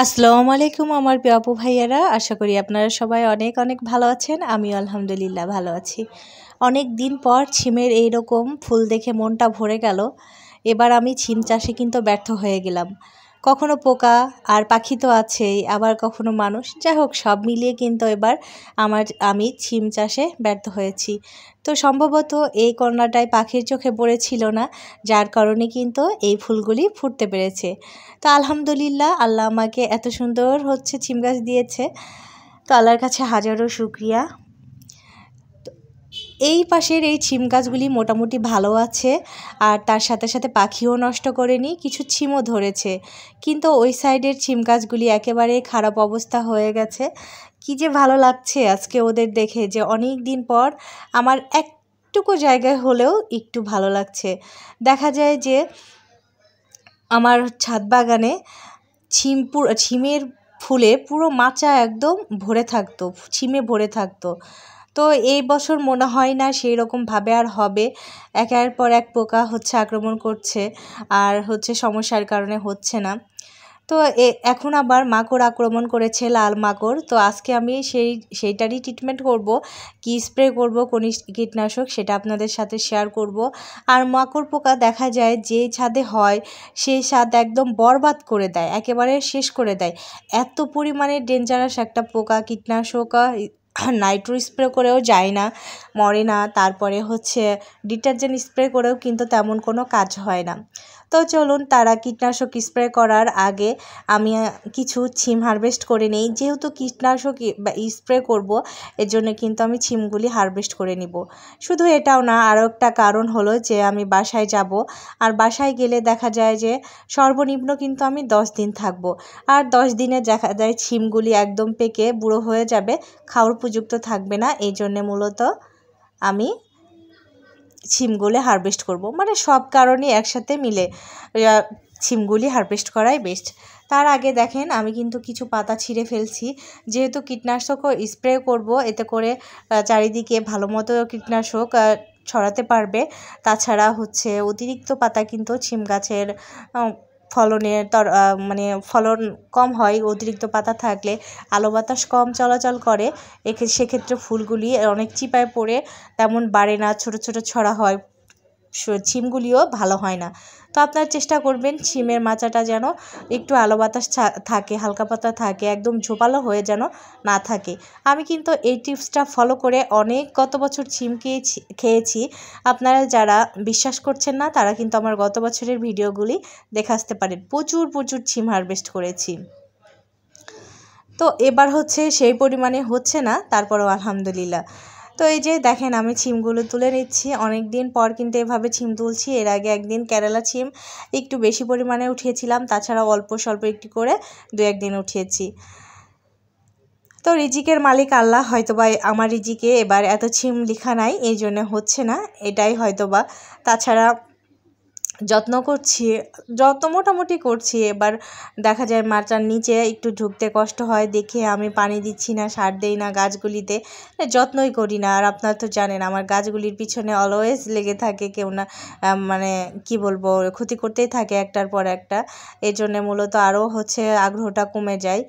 আসসালামু আলাইকুম আমার প্রিয় আপু ভাইয়ারা, আশা করি আপনারা সবাই অনেক অনেক ভালো আছেন। আমিও আলহামদুলিল্লাহ ভালো আছি। অনেক দিন পর ছিমের এইরকম ফুল দেখে মনটা ভরে গেল। এবার আমি ছিম চাষে কিন্তু ব্যর্থ হয়ে গেলাম। কখনো পোকা আর পাখি তো আছেই, আবার কখনো মানুষ, যাই হোক সব মিলিয়ে কিন্তু এবার আমি ছিম চাষে ব্যর্থ হয়েছি। তো সম্ভবত এই কন্যাটায় পাখির চোখে পড়েছিল না, যার কারণে কিন্তু এই ফুলগুলি ফুটতে পেরেছে। তো আলহামদুলিল্লাহ, আল্লাহ আমাকে এত সুন্দর ছিম গাছ দিয়েছে, তো আল্লাহর কাছে হাজারো শুকরিয়া। এই পাশের এই ছিম গাছগুলি মোটামুটি ভালো আছে, আর তার সাথে সাথে পাখিও নষ্ট করেনি, কিছু ছিমও ধরেছে। কিন্তু ওই সাইডের ছিম গাছগুলি একেবারে খারাপ অবস্থা হয়ে গেছে। কী যে ভালো লাগছে আজকে ওদের দেখে, যে অনেক দিন পর আমার একটুকু জায়গায় হলেও একটু ভালো লাগছে। দেখা যায় যে আমার ছাদ বাগানে ছিমের ফুলে পুরো মাচা একদম ভরে থাকতো, ছিমে ভরে থাকতো। তো এই বছর মনে হয় না সেই রকমভাবে আর হবে। একের পর এক পোকা আক্রমণ করছে, আর সমস্যার কারণে হচ্ছে না। তো এখন আবার মাকড় আক্রমণ করেছে, লাল মাকড়। তো আজকে আমি সেইটারই ট্রিটমেন্ট করব, কি স্প্রে করব, কোন কীটনাশক, সেটা আপনাদের সাথে শেয়ার করব। আর মাকড় পোকা দেখা যায় যে ছাদে হয় সেই ছাদ একদম বরবাদ করে দেয়, একেবারে শেষ করে দেয়। এত পরিমাণে ডেঞ্জারাস একটা পোকা, কীটনাশক নাইট্রো স্প্রে করেও যায় না, মরে না। তারপরে ডিটারজেন্ট স্প্রে করেও কিন্তু তেমন কোনো কাজ হয় না। তো চলুন, তারা কীটনাশক স্প্রে করার আগে আমি কিছু ছিম হারভেস্ট করে নেই। যেহেতু কীটনাশক স্প্রে করব, এর জন্য কিন্তু আমি ছিমগুলি হারভেস্ট করে নিব। শুধু এটাও না, আরও একটা কারণ হলো যে আমি বাসায় যাব, আর বাসায় গেলে দেখা যায় যে সর্বনিম্ন কিন্তু আমি 10 দিন থাকব। আর 10 দিনে দেখা যায় ছিমগুলি একদম পেকে বুড়ো হয়ে যাবে, খাওয়ার উপযুক্ত থাকবে না। এই জন্যে মূলত আমি ছিমগুলি হারভেস্ট করব, মানে সব কারণেই একসাথে মিলে ছিমগুলি হারভেস্ট করাই বেস্ট। তার আগে দেখেন, আমি কিন্তু কিছু পাতা ছিঁড়ে ফেলছি, যেহেতু কীটনাশকও স্প্রে করব, এতে করে চারিদিকে ভালো মতো কীটনাশক ছড়াতে পারবে। তাছাড়া অতিরিক্ত পাতা কিন্তু ছিম গাছের ফলন কম হয়। অতিরিক্ত পাতা থাকলে আলো বাতাস কম চলাচল করে, সেক্ষেত্রে ফুলগুলি অনেক চিপায় পড়ে তেমন বাড়ে না, ছোট ছোট ছড়া হয়, ছিমগুলিও ভালো হয় না। তো আপনারা চেষ্টা করবেন ছিমের মাচাটা যেন একটু আলো বাতাস থাকে, হালকা পাতা থাকে, একদম ঝোপালো হয়ে যেন না থাকে। আমি কিন্তু এই টিপসটা ফলো করে গত বছর ছিম খেয়েছি। আপনারা যারা বিশ্বাস করছেন না, তারা কিন্তু আমার গত বছরের ভিডিওগুলি দেখে আসতে পারেন। প্রচুর প্রচুর ছিম হারভেস্ট করেছি। তো এবার সেই পরিমাণে হচ্ছে না, তারপরেও আলহামদুলিল্লাহ। তো এই যে দেখেন, আমি ছিমগুলো তুলে নিচ্ছি। অনেক দিন পর কিন্তু এভাবে ছিম তুলছি। এর আগে একদিন কেরালা ছিম একটু বেশি পরিমাণে উঠিয়েছিলাম, তাছাড়া অল্প স্বল্প একটু করে 2-1 দিন উঠিয়েছি। তো রিজিকের মালিক আল্লাহ, হয়তোবা আমার রিজিকে এবার এত ছিম লিখা নাই, এই জন্য হচ্ছে না, এটাই হয়তোবা। তাছাড়া যত্ন করছি, মোটামুটি করছি। এবার দেখা যায় মাচার নিচে একটু ঢুকতে কষ্ট হয় দেখে আমি পানি দিচ্ছি না, সার দেই না গাছগুলিতে, যত্নই করি না। আর আপনারা তো জানেন আমার গাছগুলির পিছনে অলওয়েজ লেগে থাকে কেউ না, মানে কি বলবো, ক্ষতি করতেই থাকে একটার পর একটা। এই জন্য মূলত আরও আগ্রহটা কমে যায়।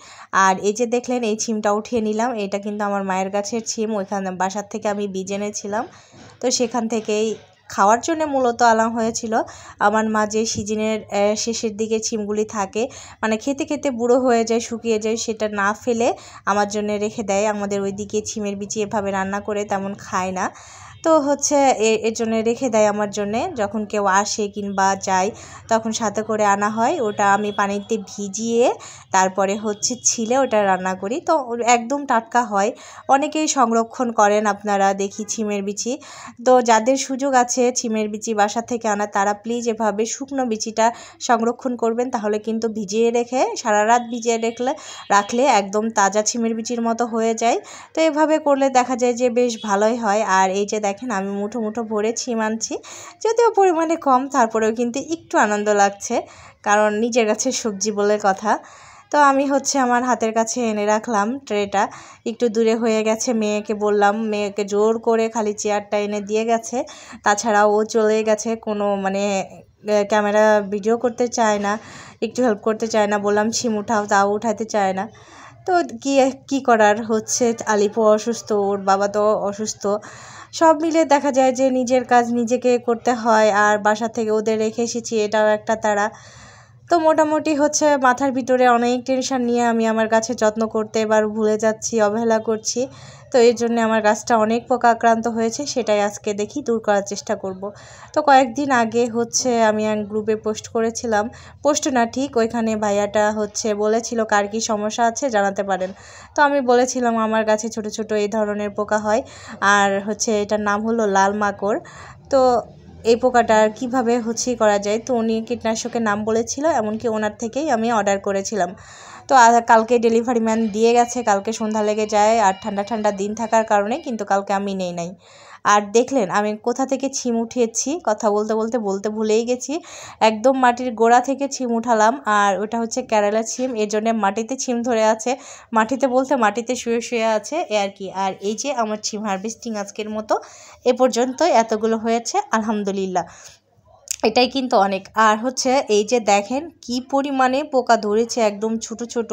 আর এই যে দেখলেন, এই ছিমটা উঠিয়ে নিলাম, এটা কিন্তু আমার মায়ের গাছের ছিম, ওইখানে বাসার থেকে আমি বীজ এনেছিলাম। তো সেখান থেকেই খাওয়ার জন্য মূলত আনা হয়েছিল। আমার মা যে সিজনের শেষের দিকে ছিমগুলি থাকে, মানে খেতে খেতে বুড়ো হয়ে যায়, শুকিয়ে যায়, সেটা না ফেলে আমার জন্য রেখে দেয়। আমাদের ওইদিকে ছিমের বিচি এভাবে রান্না করে তেমন খায় না, তো এর জন্য রেখে দেয় আমার জন্যে। যখন কেউ আসে কিংবা যায়, তখন সাথে করে আনা হয়। ওটা আমি পানিতে ভিজিয়ে তারপরে ছিলে ওটা রান্না করি, তো একদম টাটকা হয়। অনেকেই সংরক্ষণ করেন আপনারা, দেখি ছিমের বিচি। তো যাদের সুযোগ আছে ছিমের বিচি বাসা থেকে আনা, তারা প্লিজ এভাবে শুকনো বিচিটা সংরক্ষণ করবেন, তাহলে কিন্তু ভিজিয়ে রেখে সারা রাত ভিজিয়ে রাখলে একদম তাজা ছিমের বিচির মতো হয়ে যায়। তো এভাবে করলে দেখা যায় যে বেশ ভালোই হয়। আর এই যে দেখেন, আমি মুঠো মুঠো ভরে ছিম আনছি, যদিও পরিমাণে কম, তারপরেও কিন্তু একটু আনন্দ লাগছে, কারণ নিজের কাছে সবজি বলে কথা। তো আমি আমার হাতের কাছে এনে রাখলাম ট্রেটা, একটু দূরে হয়ে গেছে। মেয়েকে বললাম, মেয়েকে জোর করে খালি চেয়ারটা এনে দিয়ে গেছে, তাছাড়া ও চলে গেছে কোনো ক্যামেরা ভিডিও করতে চায় না, একটু হেল্প করতে চায় না। বললাম ছিম উঠাও, তাও উঠাতে চায় না। তো কি করার, হচ্ছে আলিপও অসুস্থ, ওর বাবা তো অসুস্থ, সব মিলে দেখা যায় যে নিজের কাজ নিজেকে করতে হয়। আর বাসা থেকে ওদের রেখে এসেছি, এটাও একটা তাড়া। তো মোটামুটি হচ্ছে মাথার ভিতরে অনেক টেনশন নিয়ে আমি আমার গাছের যত্ন করতে এবার ভুলে যাচ্ছি, অবহেলা করছি। তো এর জন্য আমার গাছটা অনেক পোকা আক্রান্ত হয়েছে, সেটাই আজকে দেখি দূর করার চেষ্টা করব। তো কয়েকদিন আগে হচ্ছে আমি এক গ্রুপে পোস্ট করেছিলাম, পোস্ট না ঠিক, ওইখানে ভাইয়াটা হচ্ছে বলেছিল কার কী সমস্যা আছে জানাতে পারেন। তো আমি বলেছিলাম আমার গাছে ছোট ছোট এই ধরনের পোকা হয়, আর হচ্ছে এটার নাম হলো লাল মাকড়। তো এই পোকাটা কীভাবে হচ্ছে করা যায়, তো উনি কীটনাশকের নাম বলেছিল, এমনকি ওনার থেকেই আমি অর্ডার করেছিলাম। তো কালকে ডেলিভারি ম্যান দিয়ে গেছে, কালকে সন্ধ্যা লেগে যায়, আর ঠান্ডা ঠান্ডা দিন থাকার কারণে কিন্তু কালকে আমি নেই নাই। আর দেখলেন আমি কোথা থেকে ছিম উঠিয়েছি, কথা বলতে ভুলেই গেছি। একদম মাটির গোড়া থেকে ছিম উঠালাম, আর ওটা হচ্ছে কেরালা ছিম, এর জন্য মাটিতে ছিম ধরে আছে, মাটিতে শুয়ে আছে এ আর কি। আর এই যে আমার ছিম হারভেস্টিং আজকের মতো এ পর্যন্তই এতগুলো হয়েছে, আলহামদুলিল্লাহ, এটাই কিন্তু অনেক। আর হচ্ছে এই যে দেখেন কি পরিমাণে পোকা ধরেছে, একদম ছোট ছোট।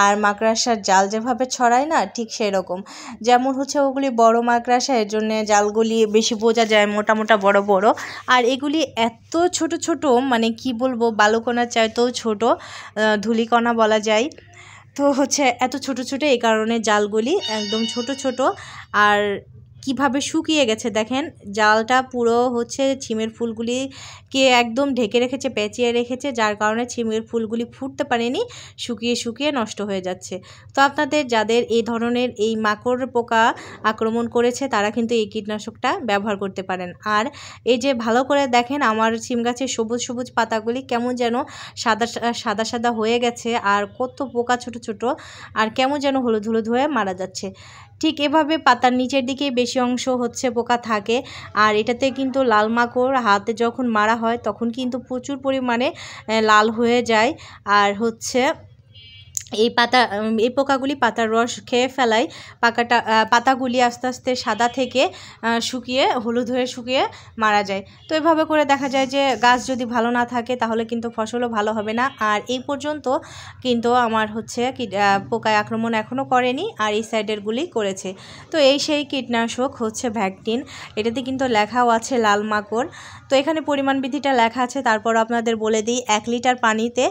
আর মাকড়সার জাল যেভাবে ছড়ায় না, ঠিক সেই রকম। যেমন হচ্ছে ওগুলি বড় মাকড়সা, এর জন্য জালগুলি বেশি বোঝা যায়, মোটা মোটা বড় বড়। আর এগুলি এত ছোট ছোট, মানে কি বলবো, বালুকণার চাইতেও ছোট, ধূলিকণা বলা যায়। তো হচ্ছে এত ছোট ছোট, এই কারণে জালগুলি একদম ছোট ছোট। আর কিভাবে শুকিয়ে গেছে দেখেন, জালটা পুরো হচ্ছে ছিমের ফুলগুলিকে একদম ঢেকে রেখেছে, পেঁচিয়ে রেখেছে, যার কারণে ছিমের ফুলগুলি ফুটতে পারেনি, শুকিয়ে শুকিয়ে নষ্ট হয়ে যাচ্ছে। তো আপনাদের যাদের এই ধরনের এই মাকড় পোকা আক্রমণ করেছে, তারা কিন্তু এই কীটনাশকটা ব্যবহার করতে পারেন। আর এই যে ভালো করে দেখেন আমার সিম গাছের সবুজ সবুজ পাতাগুলি কেমন যেন সাদা সাদা হয়ে গেছে, আর কত পোকা ছোট ছোট, আর কেমন যেন হলুদ হলুদ হয়ে মারা যাচ্ছে। ঠিক এভাবে পাতার নিচের দিকে বেশি অংশ হচ্ছে পোকা থাকে। আর এটাতে কিন্তু লাল মাকড় হাতে যখন মারা হয় তখন কিন্তু প্রচুর পরিমাণে লাল হয়ে যায়। আর হচ্ছে এই পোকাগুলি পাতার রস খেয়ে ফেলায়, পাতাগুলি আস্তে আস্তে সাদা থেকে হলুদ হয়ে শুকিয়ে মারা যায়। তো এভাবে করে দেখা যায় যে গাছ যদি ভালো না থাকে তাহলে কিন্তু ফসলও ভালো হবে না। আর এই পর্যন্ত কিন্তু আমার হচ্ছে পোকায় আক্রমণ এখনও করেনি, আর এই সাইডেরগুলি করেছে। তো এই সেই কীটনাশক হচ্ছে ভ্যাকটিন, এটাতে কিন্তু লেখাও আছে লাল মাকড়। তো এখানে পরিমাণ বিধিটা লেখা আছে, তারপর আপনাদের বলে দিই 1 লিটার পানিতে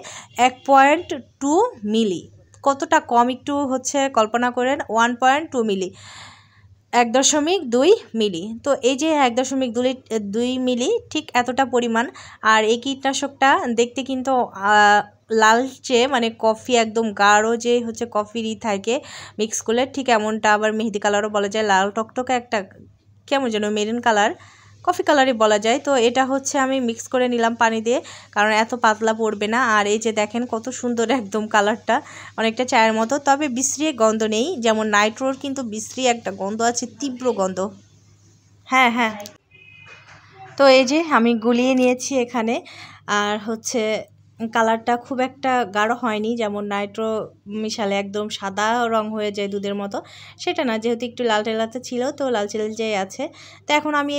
1.2 মিলি, কতটা কম একটু হচ্ছে কল্পনা করেন, 1.2 মিলি, 1.2 মিলি। তো এই যে 1.2 মিলি, ঠিক এতটা পরিমাণ। আর এই কীটনাশকটা দেখতে কিন্তু লালচে, মানে কফি একদম গাঢ় যে হচ্ছে কফির থাকে মিক্স করলে, ঠিক এমনটা, আবার মেহেদি কালারও বলা যায়, লাল টকটকে একটা কেমন যেন মেরুন কালার, কফি কালারই বলা যায়। তো এটা হচ্ছে আমি মিক্স করে নিলাম পানি দিয়ে, কারণ এত পাতলা পড়বে না। আর এই যে দেখেন কত সুন্দর একদম কালারটা, অনেকটা চায়ের মতো, তবে বিশ্রী গন্ধ নেই, যেমন নাইট্রোর কিন্তু বিশ্রী একটা গন্ধ আছে, তীব্র গন্ধ। হ্যাঁ হ্যাঁ। তো এই যে আমি গুলিয়ে নিয়েছি এখানে, আর হচ্ছে কালারটা খুব একটা গাঢ় হয়নি, যেমন নাইট্রো মিশালে একদম সাদা রং হয়ে যায় দুধের মতো, সেটা না, যেহেতু একটু লালচে লালচে ছিল, তো লালচে লালচেই আছে। তো এখন আমি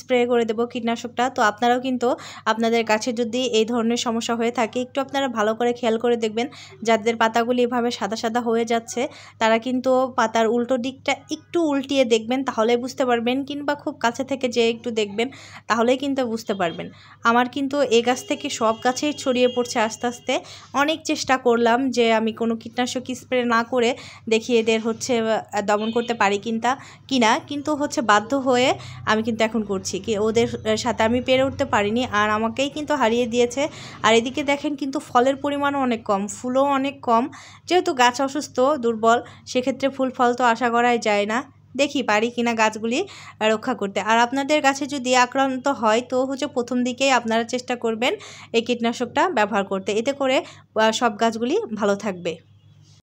স্প্রে করে দেবো কীটনাশকটা। তো আপনারাও কিন্তু আপনাদের গাছে যদি এই ধরনের সমস্যা হয়ে থাকে, একটু আপনারা ভালো করে খেয়াল করে দেখবেন, যাদের পাতাগুলি এভাবে সাদা সাদা হয়ে যাচ্ছে তারা কিন্তু পাতার উল্টো দিকটা একটু উল্টিয়ে দেখবেন, তাহলে বুঝতে পারবেন, কিংবা খুব কাছে থেকে যে একটু দেখবেন, তাহলেই কিন্তু বুঝতে পারবেন। আমার কিন্তু এই গাছ থেকে সব গাছেই ছড়িয়ে পড়ছে আস্তে আস্তে। অনেক চেষ্টা করলাম যে আমি কোনো কীটনাশক স্প্রে না করে দেখি এদের হচ্ছে দমন করতে পারি কিনা, কিন্তু হচ্ছে বাধ্য হয়ে আমি কিন্তু এখন করছি কি, ওদের সাথে আমি পেরে উঠতে পারিনি, আর আমাকেই কিন্তু হারিয়ে দিয়েছে। আর এদিকে দেখেন কিন্তু ফলের পরিমাণও অনেক কম, ফুলও অনেক কম, যেহেতু গাছ অসুস্থ দুর্বল, সেক্ষেত্রে ফুল ফল তো আশা করাই যায় না। দেখি পারি কিনা গাছগুলি রক্ষা করতে। আর আপনাদের গাছে যদি আক্রান্ত হয় তো হচ্ছে প্রথম দিকেই আপনারা চেষ্টা করবেন এই কীটনাশকটা ব্যবহার করতে, এতে করে সব গাছগুলি ভালো থাকবে।